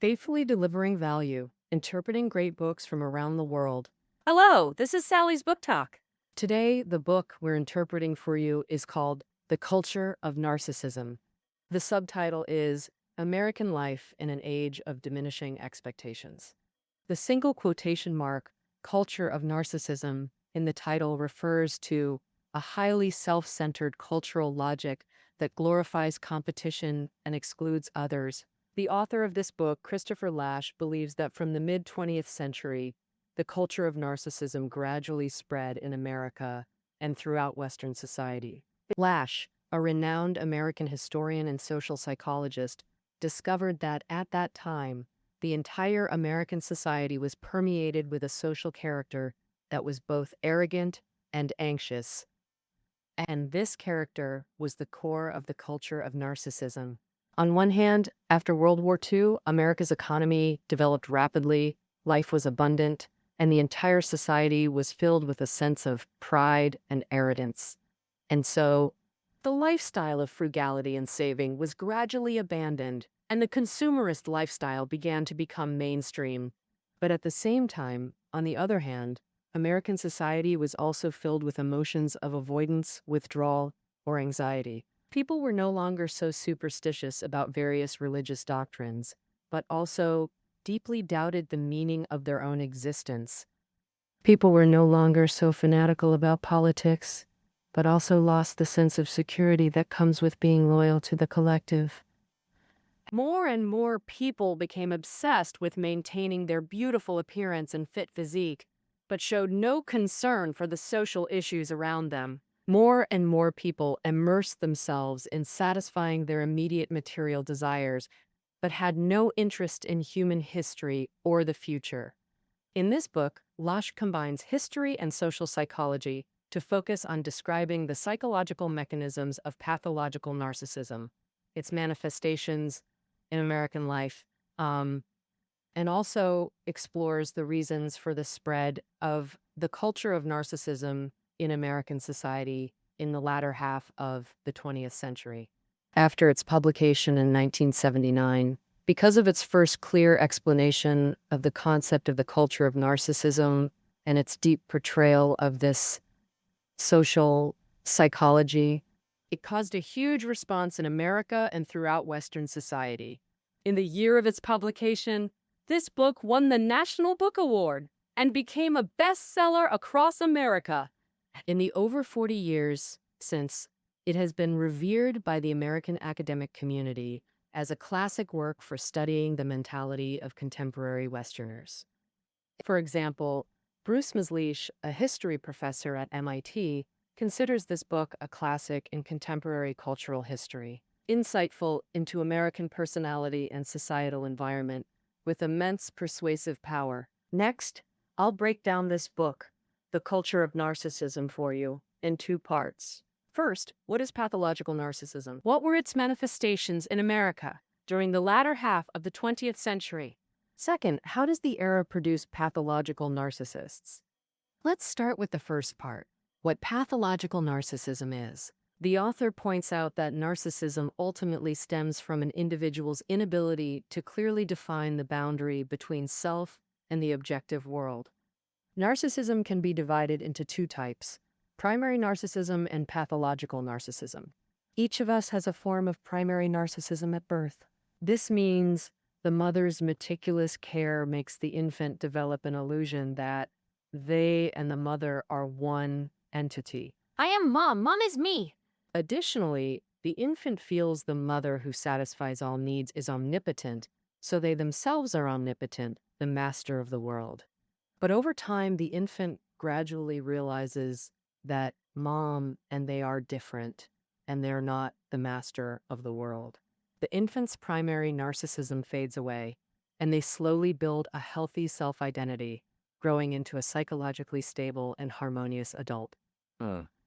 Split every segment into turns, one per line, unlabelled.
Faithfully delivering value, interpreting great books from around the world.
Hello, this is Sally's Book Talk.
Today, the book we're interpreting for you is called The Culture of Narcissism. The subtitle is American Life in an Age of Diminishing Expectations. The single quotation mark, Culture of Narcissism, in the title refers to a highly self-centered cultural logic that glorifies competition and excludes others. The author of this book, Christopher Lasch, believes that from the mid-20th century, the culture of narcissism gradually spread in America and throughout Western society. Lasch, a renowned American historian and social psychologist, discovered that at that time, the entire American society was permeated with a social character that was both arrogant and anxious. And this character was the core of the culture of narcissism. On one hand, after World War II, America's economy developed rapidly, life was abundant, and the entire society was filled with a sense of pride and arrogance. And so, the lifestyle of frugality and saving was gradually abandoned, and the consumerist lifestyle began to become mainstream. But at the same time, on the other hand, American society was also filled with emotions of avoidance, withdrawal, or anxiety. People were no longer so superstitious about various religious doctrines, but also deeply doubted the meaning of their own existence. People were no longer so fanatical about politics, but also lost the sense of security that comes with being loyal to the collective. More and more people became obsessed with maintaining their beautiful appearance and fit physique, but showed no concern for the social issues around them. More and more people immersed themselves in satisfying their immediate material desires, but had no interest in human history or the future. In this book, Lasch combines history and social psychology to focus on describing the psychological mechanisms of pathological narcissism, its manifestations in American life, and also explores the reasons for the spread of the culture of narcissism in American society in the latter half of the 20th century. After its publication in 1979, because of its first clear explanation of the concept of the culture of narcissism and its deep portrayal of this social psychology, it caused a huge response in America and throughout Western society. In the year of its publication, this book won the National Book Award and became a bestseller across America. In the over 40 years since, it has been revered by the American academic community as a classic work for studying the mentality of contemporary Westerners. For example, Bruce Maslisch, a history professor at MIT, considers this book a classic in contemporary cultural history, insightful into American personality and societal environment, with immense persuasive power. Next, I'll break down this book, The Culture of Narcissism, for you in two parts. First, what is pathological narcissism? What were its manifestations in America during the latter half of the 20th century? Second, how does the era produce pathological narcissists? Let's start with the first part, what pathological narcissism is. The author points out that narcissism ultimately stems from an individual's inability to clearly define the boundary between self and the objective world. Narcissism can be divided into two types: primary narcissism and pathological narcissism. Each of us has a form of primary narcissism at birth. This means the mother's meticulous care makes the infant develop an illusion that they and the mother are one entity.
I am Mom. Mom is me.
Additionally, the infant feels the mother who satisfies all needs is omnipotent, so they themselves are omnipotent, the master of the world. But over time, the infant gradually realizes that mom and they are different, and they're not the master of the world. The infant's primary narcissism fades away, and they slowly build a healthy self-identity, growing into a psychologically stable and harmonious adult.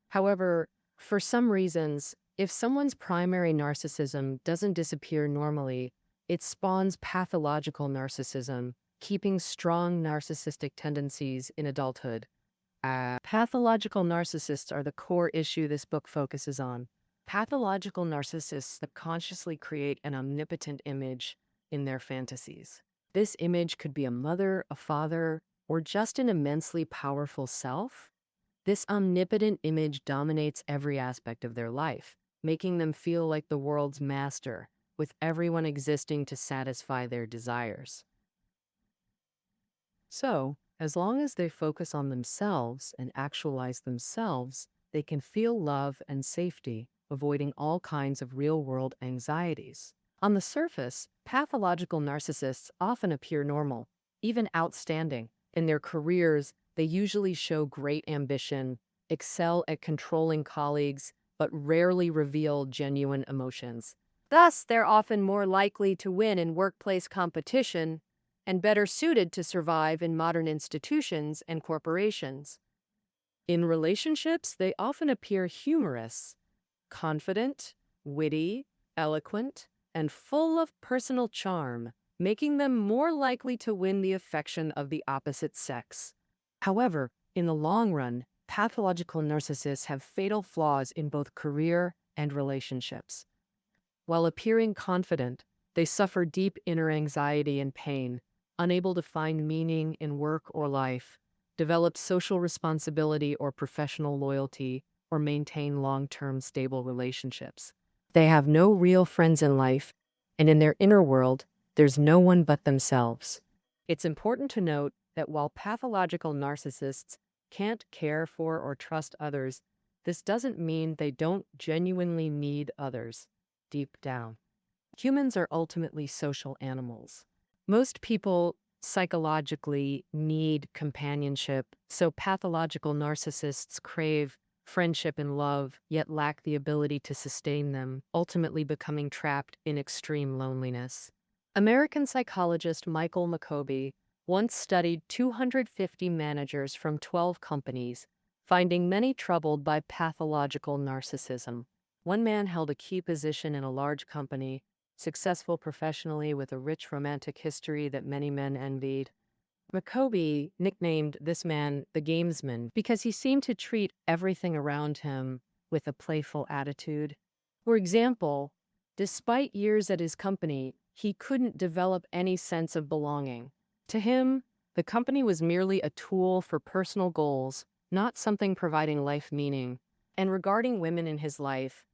However, for some reasons, if someone's primary narcissism doesn't disappear normally, it spawns pathological narcissism, keeping strong narcissistic tendencies in adulthood. Pathological narcissists are the core issue this book focuses on. Pathological narcissists subconsciously create an omnipotent image, in their fantasies. This image could be a mother, a father, or just an immensely powerful self. This omnipotent image dominates every aspect of their life, making them feel like the world's master, with everyone existing to satisfy their desires. So, as long as they focus on themselves and actualize themselves, they can feel love and safety, avoiding all kinds of real-world anxieties. On the surface, pathological narcissists often appear normal, even outstanding. In their careers, they usually show great ambition, excel at controlling colleagues, but rarely reveal genuine emotions. Thus, they're often more likely to win in workplace competition and better suited to survive in modern institutions and corporations. In relationships, they often appear humorous, confident, witty, eloquent, and full of personal charm, making them more likely to win the affection of the opposite sex. However, in the long run, pathological narcissists have fatal flaws in both career and relationships. While appearing confident, they suffer deep inner anxiety and pain, unable to find meaning in work or life, develop social responsibility or professional loyalty, or maintain long-term stable relationships. They have no real friends in life, and in their inner world, there's no one but themselves. It's important to note that while pathological narcissists can't care for or trust others, this doesn't mean they don't genuinely need others deep down. Humans are ultimately social animals. Most people psychologically need companionship, so pathological narcissists crave friendship and love, yet lack the ability to sustain them, ultimately becoming trapped in extreme loneliness. American psychologist Michael Jacoby once studied 250 managers from 12 companies, finding many troubled by pathological narcissism. One man held a key position in a large company, successful professionally with a rich romantic history that many men envied. Jacoby nicknamed this man the gamesman because he seemed to treat everything around him with a playful attitude. For example, despite years at his company, he couldn't develop any sense of belonging. To him, the company was merely a tool for personal goals, not something providing life meaning. And regarding women in his life,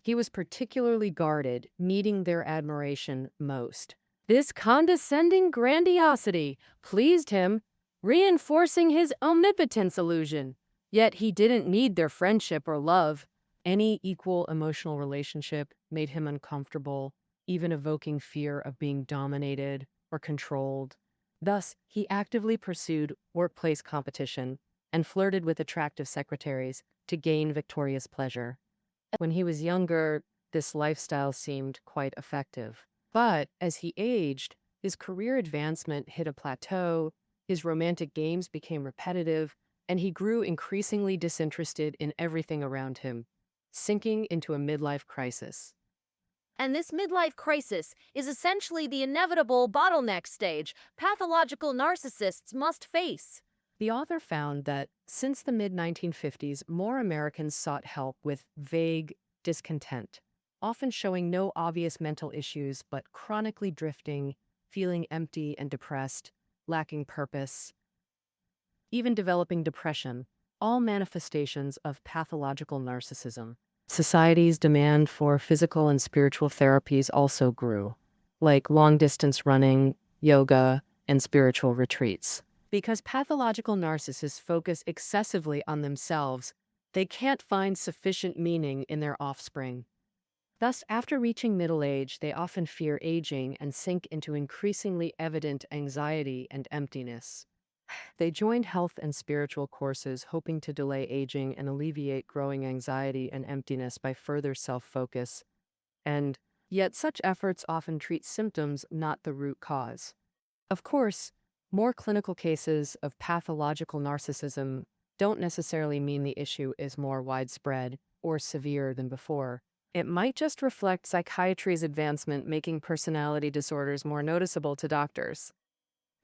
he was particularly guarded, needing their admiration most. This condescending grandiosity pleased him, reinforcing his omnipotence illusion. Yet he didn't need their friendship or love. Any equal emotional relationship made him uncomfortable, even evoking fear of being dominated or controlled. Thus, he actively pursued workplace competition and flirted with attractive secretaries to gain victorious pleasure. When he was younger, this lifestyle seemed quite effective. But as he aged, his career advancement hit a plateau, his romantic games became repetitive, and he grew increasingly disinterested in everything around him, sinking into a midlife crisis.
And this midlife crisis is essentially the inevitable bottleneck stage pathological narcissists must face.
The author found that since the mid-1950s, more Americans sought help with vague discontent, often showing no obvious mental issues but chronically drifting, feeling empty and depressed, lacking purpose, even developing depression, all manifestations of pathological narcissism. Society's demand for physical and spiritual therapies also grew, like long-distance running, yoga, and spiritual retreats. Because pathological narcissists focus excessively on themselves, they can't find sufficient meaning in their offspring. Thus, after reaching middle age, they often fear aging and sink into increasingly evident anxiety and emptiness. They joined health and spiritual courses, hoping to delay aging and alleviate growing anxiety and emptiness by further self-focus. And yet such efforts often treat symptoms, not the root cause. Of course, more clinical cases of pathological narcissism don't necessarily mean the issue is more widespread or severe than before. It might just reflect psychiatry's advancement, making personality disorders more noticeable to doctors.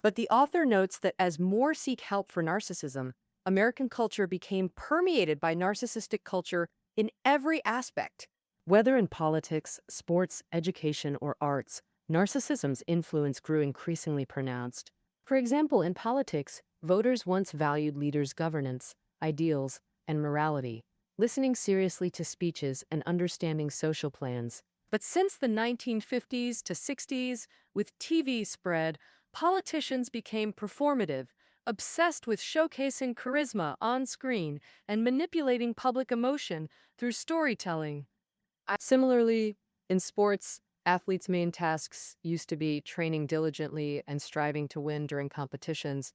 But the author notes that as more seek help for narcissism, American culture became permeated by narcissistic culture in every aspect. Whether in politics, sports, education, or arts, narcissism's influence grew increasingly pronounced. For example, in politics, voters once valued leaders' governance, ideals, and morality, listening seriously to speeches and understanding social plans. But since the 1950s to 60s, with TV spread, politicians became performative, obsessed with showcasing charisma on screen and manipulating public emotion through storytelling. Similarly, in sports, athletes' main tasks used to be training diligently and striving to win during competitions.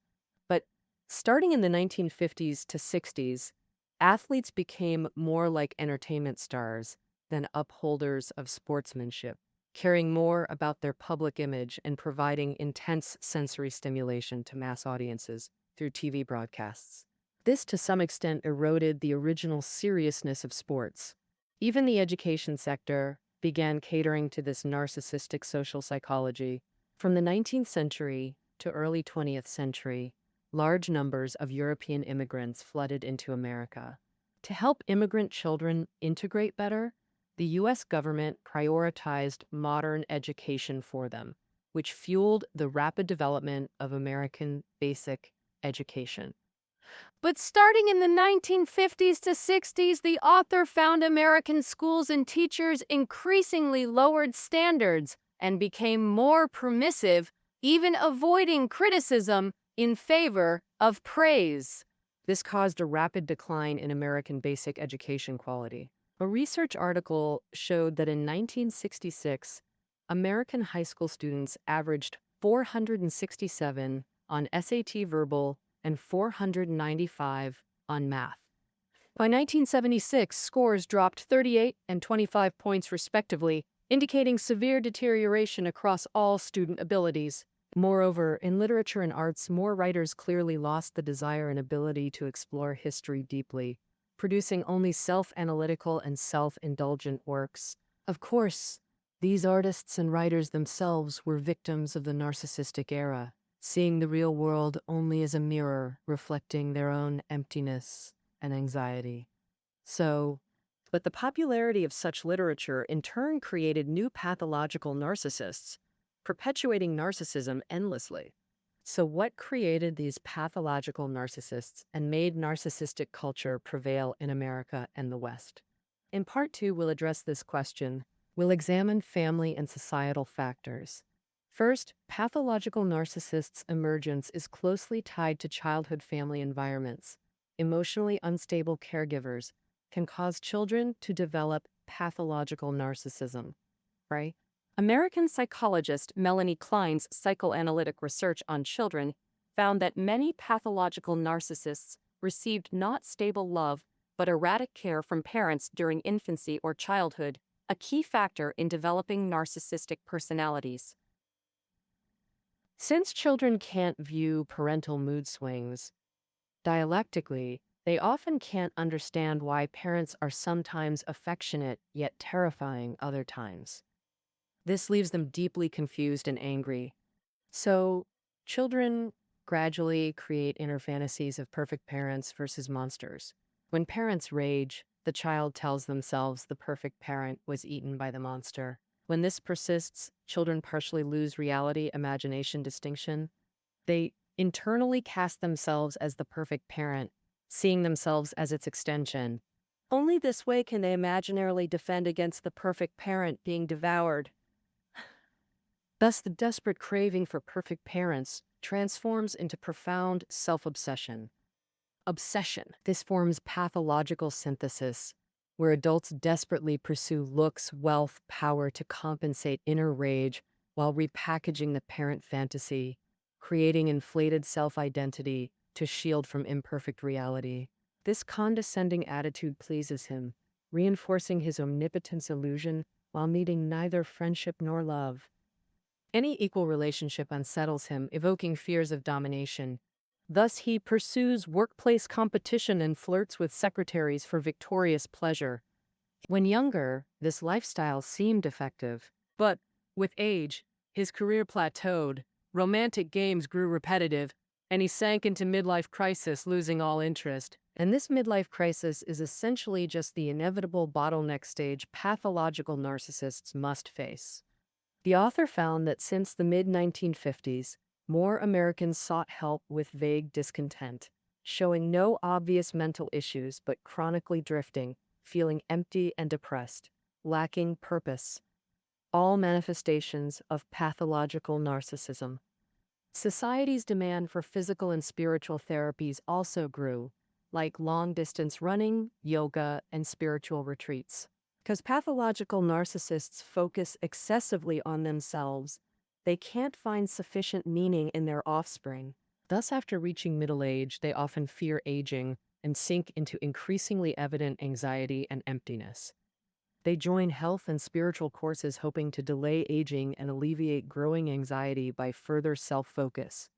But starting in the 1950s to 60s, athletes became more like entertainment stars than upholders of sportsmanship, caring more about their public image and providing intense sensory stimulation to mass audiences through TV broadcasts. This, to some extent, eroded the original seriousness of sports. Even the education sector began catering to this narcissistic social psychology. From the 19th century to early 20th century, large numbers of European immigrants flooded into America. To help immigrant children integrate better, the U.S. government prioritized modern education for them, which fueled the rapid development of American basic education. But starting in the 1950s to 60s, the author found American schools and teachers increasingly lowered standards and became more permissive, even avoiding criticism in favor of praise. This caused a rapid decline in American basic education quality. A research article showed that in 1966, American high school students averaged 467 on SAT verbal and 495 on math. By 1976, scores dropped 38 and 25 points respectively, indicating severe deterioration across all student abilities. Moreover, in literature and arts, more writers clearly lost the desire and ability to explore history deeply, producing only self-analytical and self-indulgent works. Of course, these artists and writers themselves were victims of the narcissistic era, seeing the real world only as a mirror reflecting their own emptiness and anxiety. But the popularity of such literature in turn created new pathological narcissists, perpetuating narcissism endlessly. So what created these pathological narcissists and made narcissistic culture prevail in America and the West? In part 2, we'll address this question. We'll examine family and societal factors. First, pathological narcissists' emergence is closely tied to childhood family environments. Emotionally unstable caregivers can cause children to develop pathological narcissism, right? American psychologist Melanie Klein's psychoanalytic research on children found that many pathological narcissists received not stable love but erratic care from parents during infancy or childhood, a key factor in developing narcissistic personalities. Since children can't view parental mood swings dialectically, they often can't understand why parents are sometimes affectionate yet terrifying other times. This leaves them deeply confused and angry. So, children gradually create inner fantasies of perfect parents versus monsters. When parents rage, the child tells themselves the perfect parent was eaten by the monster. When this persists, children partially lose reality, imagination distinction. They internally cast themselves as the perfect parent, seeing themselves as its extension. Only this way can they imaginarily defend against the perfect parent being devoured. Thus, the desperate craving for perfect parents transforms into profound self-obsession. This forms pathological synthesis, where adults desperately pursue looks, wealth, power to compensate inner rage while repackaging the parent fantasy, creating inflated self-identity to shield from imperfect reality. This condescending attitude pleases him, reinforcing his omnipotence illusion while needing neither friendship nor love. Any equal relationship unsettles him, evoking fears of domination. Thus, he pursues workplace competition and flirts with secretaries for victorious pleasure. When younger, this lifestyle seemed effective. But with age, his career plateaued, romantic games grew repetitive, and he sank into midlife crisis, losing all interest. And this midlife crisis is essentially just the inevitable bottleneck stage pathological narcissists must face. The author found that since the mid-1950s, more Americans sought help with vague discontent, showing no obvious mental issues but chronically drifting, feeling empty and depressed, lacking purpose, all manifestations of pathological narcissism. Society's demand for physical and spiritual therapies also grew, like long-distance running, yoga, and spiritual retreats. Because pathological narcissists focus excessively on themselves, they can't find sufficient meaning in their offspring. Thus, after reaching middle age, they often fear aging and sink into increasingly evident anxiety and emptiness. They join health and spiritual courses hoping to delay aging and alleviate growing anxiety by further self-focus.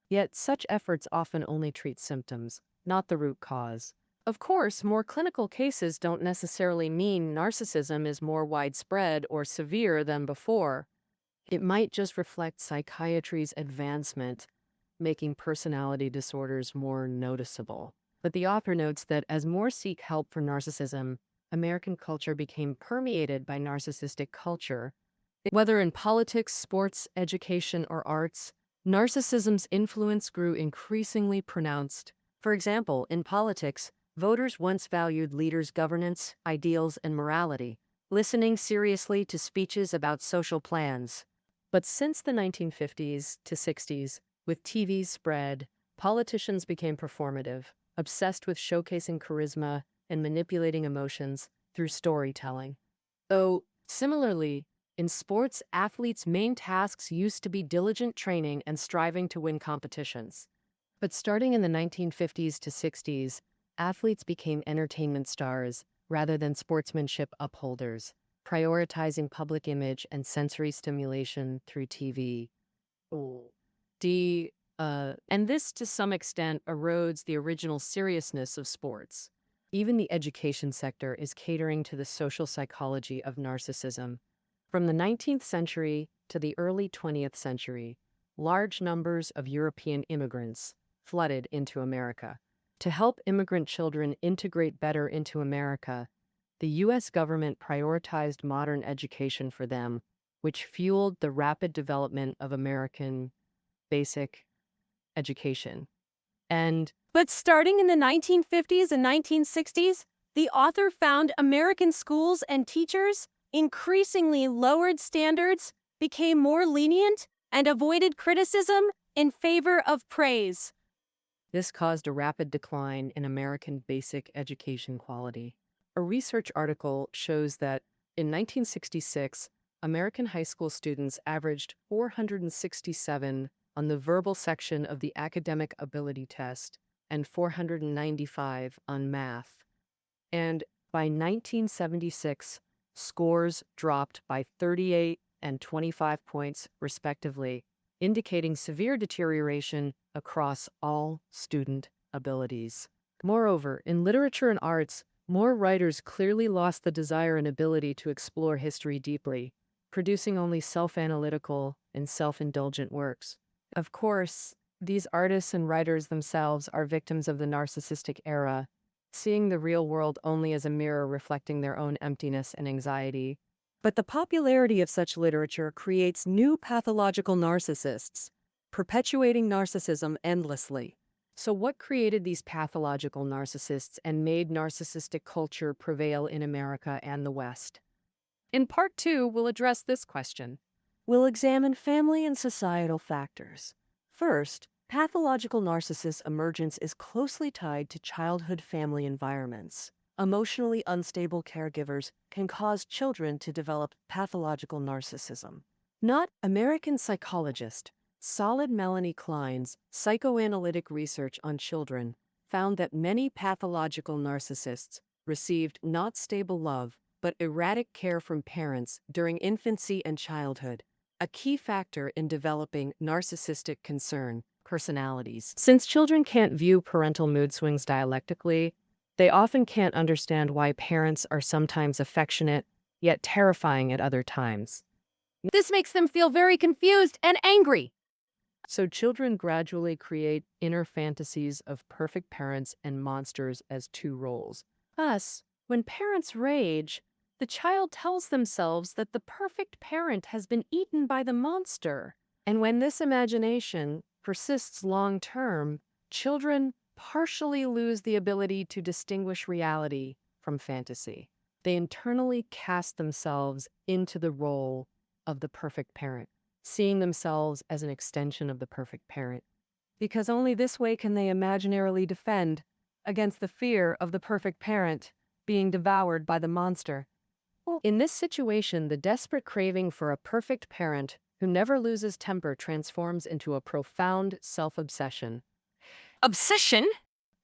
Yet, such efforts often only treat symptoms, not the root cause. Of course, more clinical cases don't necessarily mean narcissism is more widespread or severe than before. It might just reflect psychiatry's advancement, making personality disorders more noticeable. But the author notes that as more seek help for narcissism, American culture became permeated by narcissistic culture. Whether in politics, sports, education, or arts, narcissism's influence grew increasingly pronounced. For example, in politics, voters once valued leaders' governance, ideals, and morality, listening seriously to speeches about social plans. But since the 1950s to 60s, with TV's spread, politicians became performative, obsessed with showcasing charisma and manipulating emotions through storytelling. Similarly, in sports, athletes' main tasks used to be diligent training and striving to win competitions. But starting in the 1950s to 60s, athletes became entertainment stars rather than sportsmanship upholders, prioritizing public image and sensory stimulation through TV. And this, to some extent, erodes the original seriousness of sports. Even the education sector is catering to the social psychology of narcissism. From the 19th century to the early 20th century, large numbers of European immigrants flooded into America. To help immigrant children integrate better into America, the U.S. government prioritized modern education for them, which fueled the rapid development of American basic education. But starting in the 1950s and 1960s, the author found American schools and teachers increasingly lowered standards, became more lenient, and avoided criticism in favor of praise. This caused a rapid decline in American basic education quality. A research article shows that in 1966, American high school students averaged 467 on the verbal section of the academic ability test and 495 on math. And by 1976, scores dropped by 38 and 25 points, respectively, indicating severe deterioration across all student abilities. Moreover, in literature and arts, more writers clearly lost the desire and ability to explore history deeply, producing only self-analytical and self-indulgent works. Of course, these artists and writers themselves are victims of the narcissistic era, seeing the real world only as a mirror reflecting their own emptiness and anxiety. But the popularity of such literature creates new pathological narcissists, perpetuating narcissism endlessly. So what created these pathological narcissists and made narcissistic culture prevail in America and the West? In part 2, we'll address this question. We'll examine family and societal factors. First, pathological narcissist emergence is closely tied to childhood family environments. Emotionally unstable caregivers can cause children to develop pathological narcissism. Not American psychologist Solid Melanie Klein's psychoanalytic research on children found that many pathological narcissists received not stable love but erratic care from parents during infancy and childhood, a key factor in developing narcissistic concern personalities. Since children can't view parental mood swings dialectically, they often can't understand why parents are sometimes affectionate, yet terrifying at other times.
This makes them feel very confused and angry.
So children gradually create inner fantasies of perfect parents and monsters as two roles. Thus, when parents rage, the child tells themselves that the perfect parent has been eaten by the monster. And when this imagination persists long term, children partially lose the ability to distinguish reality from fantasy. They internally cast themselves into the role of the perfect parent, seeing themselves as an extension of the perfect parent. Because only this way can they imaginarily defend against the fear of the perfect parent being devoured by the monster. In this situation, the desperate craving for a perfect parent who never loses temper transforms into a profound self-obsession. Obsession?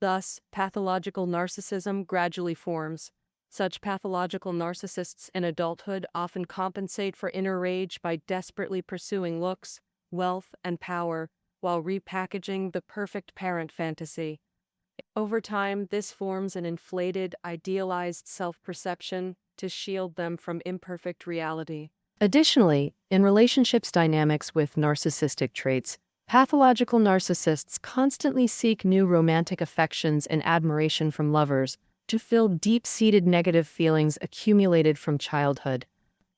Thus, pathological narcissism gradually forms. Such pathological narcissists in adulthood often compensate for inner rage by desperately pursuing looks, wealth, and power while repackaging the perfect parent fantasy. Over time, this forms an inflated, idealized self-perception to shield them from imperfect reality. Additionally, in relationships dynamics with narcissistic traits, pathological narcissists constantly seek new romantic affections and admiration from lovers to fill deep-seated negative feelings accumulated from childhood.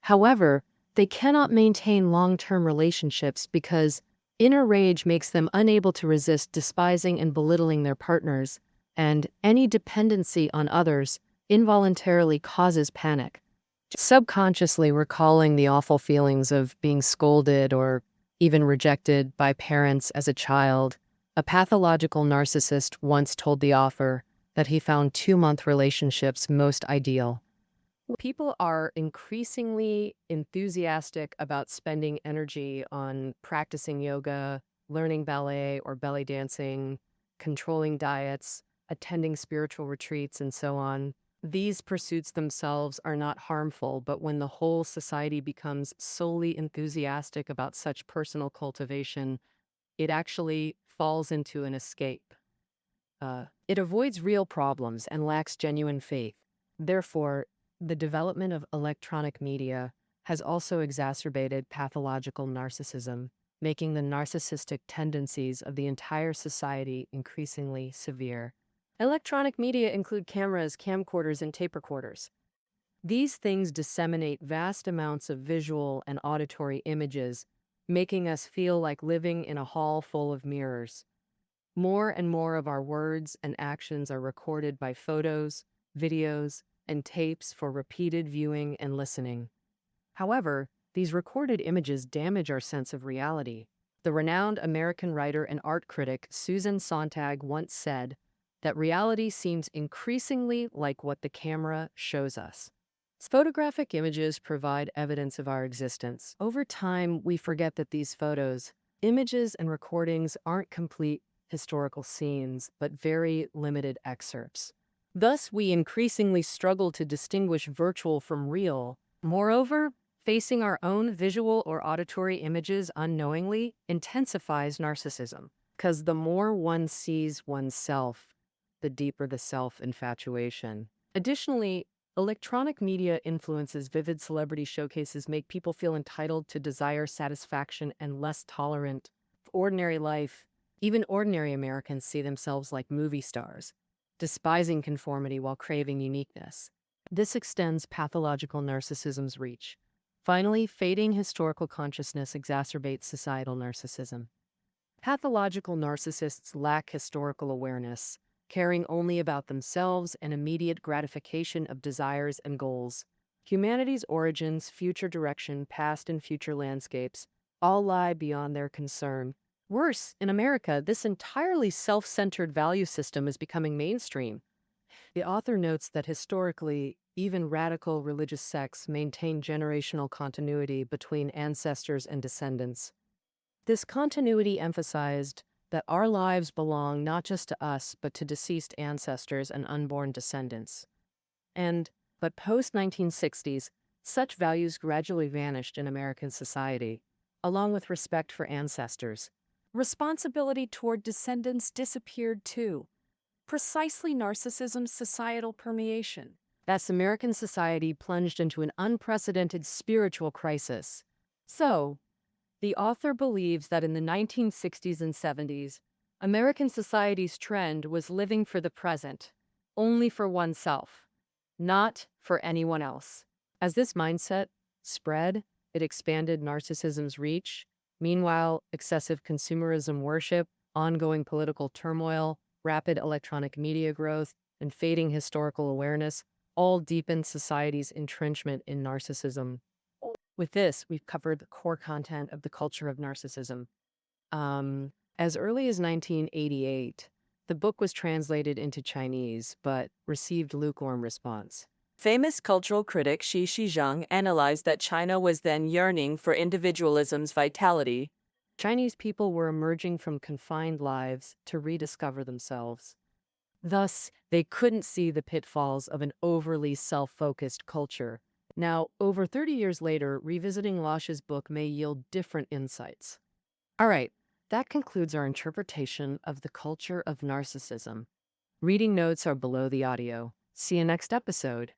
However, they cannot maintain long-term relationships because inner rage makes them unable to resist despising and belittling their partners, and any dependency on others involuntarily causes panic. Subconsciously recalling the awful feelings of being scolded or even rejected by parents as a child, a pathological narcissist once told the author that he found 2-month relationships most ideal. People are increasingly enthusiastic about spending energy on practicing yoga, learning ballet or belly dancing, controlling diets, attending spiritual retreats, and so on. These pursuits themselves are not harmful, but when the whole society becomes solely enthusiastic about such personal cultivation, it actually falls into an escape. It avoids real problems and lacks genuine faith. Therefore, the development of electronic media has also exacerbated pathological narcissism, making the narcissistic tendencies of the entire society increasingly severe. Electronic media include cameras, camcorders, and tape recorders. These things disseminate vast amounts of visual and auditory images, making us feel like living in a hall full of mirrors. More and more of our words and actions are recorded by photos, videos, and tapes for repeated viewing and listening. However, these recorded images damage our sense of reality. The renowned American writer and art critic Susan Sontag once said that reality seems increasingly like what the camera shows us. Photographic images provide evidence of our existence. Over time, we forget that these photos, images, and recordings aren't complete historical scenes, but very limited excerpts. Thus, we increasingly struggle to distinguish virtual from real. Moreover, facing our own visual or auditory images unknowingly intensifies narcissism, because the more one sees oneself, the deeper the self-infatuation. Additionally, electronic media influences vivid celebrity showcases make people feel entitled to desire satisfaction and less tolerant of ordinary life. Even ordinary Americans see themselves like movie stars, despising conformity while craving uniqueness. This extends pathological narcissism's reach. Finally, fading historical consciousness exacerbates societal narcissism. Pathological narcissists lack historical awareness, caring only about themselves and immediate gratification of desires and goals. Humanity's origins, future direction, past and future landscapes all lie beyond their concern. Worse, in America, this entirely self-centered value system is becoming mainstream. The author notes that historically, even radical religious sects maintain generational continuity between ancestors and descendants. This continuity emphasized that our lives belong not just to us, but to deceased ancestors and unborn descendants. But post-1960s, such values gradually vanished in American society, along with respect for ancestors. Responsibility toward descendants disappeared too. Precisely narcissism's societal permeation. Thus, American society plunged into an unprecedented spiritual crisis. So, the author believes that in the 1960s and 70s, American society's trend was living for the present, only for oneself, not for anyone else. As this mindset spread, it expanded narcissism's reach. Meanwhile, excessive consumerism worship, ongoing political turmoil, rapid electronic media growth, and fading historical awareness all deepened society's entrenchment in narcissism. With this, we've covered the core content of the culture of narcissism. As early as 1988, the book was translated into Chinese, but received lukewarm response.
Famous cultural critic Shi Shizheng analyzed that China was then yearning for individualism's vitality.
Chinese people were emerging from confined lives to rediscover themselves. Thus, they couldn't see the pitfalls of an overly self-focused culture. Now, over 30 years later, revisiting Lasch's book may yield different insights. All right, that concludes our interpretation of the culture of narcissism. Reading notes are below the audio. See you next episode.